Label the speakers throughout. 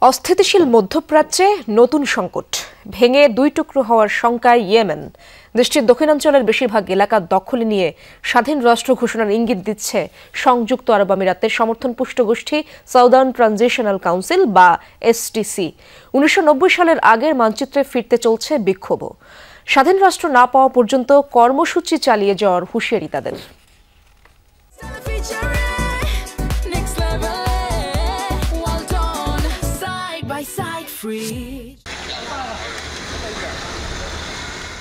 Speaker 1: অস্থিতিশীল মধ্যপ্রাচ্যে নতুন সংকট ভেঙে দুই টুকরো হওয়ার শঙ্কায় ইয়েমেন। দেশটির দক্ষিণাঞ্চলের বেশিরভাগ এলাকা দখলে নিয়ে স্বাধীন রাষ্ট্র ঘোষণার ইঙ্গিত দিচ্ছে সংযুক্ত আরব আমিরাতের সমর্থনপুষ্ট গোষ্ঠী সাউদার্ন ট্রানজিশনাল কাউন্সিল বা এসটিসি। 1990 সালের আগের মানচিত্রে ফিরতে চলছে বিক্ষোভও। স্বাধীন রাষ্ট্র না পাওয়া পর্যন্ত কর্মসূচি চালিয়ে যাওয়ার হুঁশিয়ারি তাদের।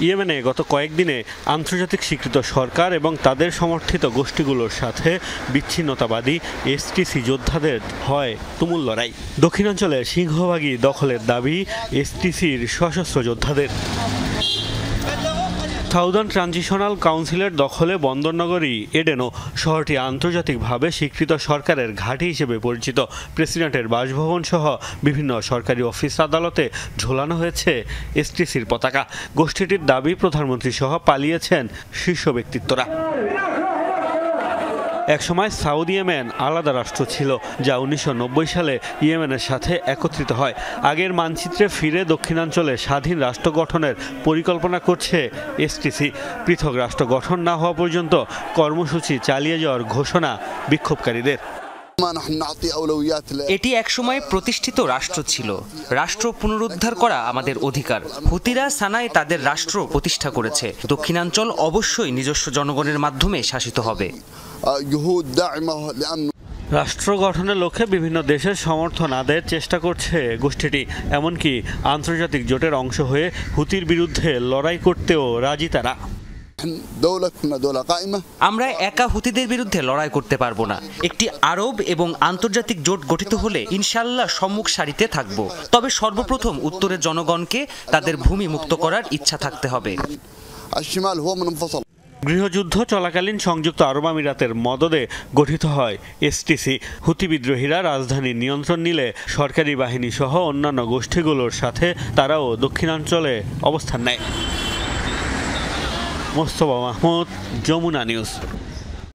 Speaker 2: ইয়েমেনে গত কয়েকদিনে আন্তর্জাতিক স্বীকৃত সরকার এবং তাদের সমর্থিত গোষ্ঠীগুলোর সাথে বিচ্ছিন্নতাবাদী এসটিসি যোদ্ধাদের হয় তুমুল লড়াই। দক্ষিণাঞ্চলের সিংহভাগই দখলের দাবি এসটিসির সশস্ত্র যোদ্ধাদের। সাউদার্ন ট্রানজিশনাল কাউন্সিলের দখলে বন্দরনগরী এডেনও। শহরটি আন্তর্জাতিকভাবে স্বীকৃত সরকারের ঘাঁটি হিসেবে পরিচিত। প্রেসিডেন্টের বাসভবন সহ বিভিন্ন সরকারি অফিস আদালতে ঝোলানো হয়েছে এসটিসির পতাকা। গোষ্ঠীটির দাবি প্রধানমন্ত্রী সহ পালিয়েছেন শীর্ষ ব্যক্তিত্বরা। একসময় সাউদি ইয়েমেন আলাদা রাষ্ট্র ছিল, যা 1990 সালে ইয়েমেনের সাথে একত্রিত হয়। আগের মানচিত্রে ফিরে দক্ষিণাঞ্চলে স্বাধীন রাষ্ট্র গঠনের পরিকল্পনা করছে এসটিসি। পৃথক রাষ্ট্র গঠন না হওয়া পর্যন্ত কর্মসূচি চালিয়ে যাওয়ার ঘোষণা বিক্ষোভকারীদের।
Speaker 3: এটি একসময় প্রতিষ্ঠিত রাষ্ট্র ছিল। রাষ্ট্র পুনরুদ্ধার করা আমাদের অধিকার। হুতিরা সানায় তাদের রাষ্ট্র প্রতিষ্ঠা করেছে। দক্ষিণাঞ্চল অবশ্যই নিজস্ব জনগণের মাধ্যমে শাসিত হবে।
Speaker 2: রাষ্ট্র গঠনের লক্ষ্যে বিভিন্ন দেশের সমর্থন আদায়ের চেষ্টা করছে গোষ্ঠীটি। এমনকি আন্তর্জাতিক জোটের অংশ হয়ে হুতির বিরুদ্ধে লড়াই করতেও রাজি তারা।
Speaker 3: আমরা একা হুতিদের বিরুদ্ধে লড়াই করতে পারবো না। একটি আরব এবং আন্তর্জাতিক জোট গঠিত হলে ইনশাআল্লাহ সম্মুখ সারিতে থাকব। তবে সর্বপ্রথম উত্তরের জনগণকে তাদের ভূমি মুক্ত করার ইচ্ছা থাকতে হবে।
Speaker 2: গৃহযুদ্ধ চলাকালীন সংযুক্ত আরব আমিরাতের মদদে গঠিত হয় এসটিসি। হুতি বিদ্রোহীরা রাজধানীর নিয়ন্ত্রণ নিলে সরকারি বাহিনী সহ অন্যান্য গোষ্ঠীগুলোর সাথে তারাও দক্ষিণাঞ্চলে অবস্থান নেয়। মোস্তফা মাহমুদ, যমুনা নিউজ।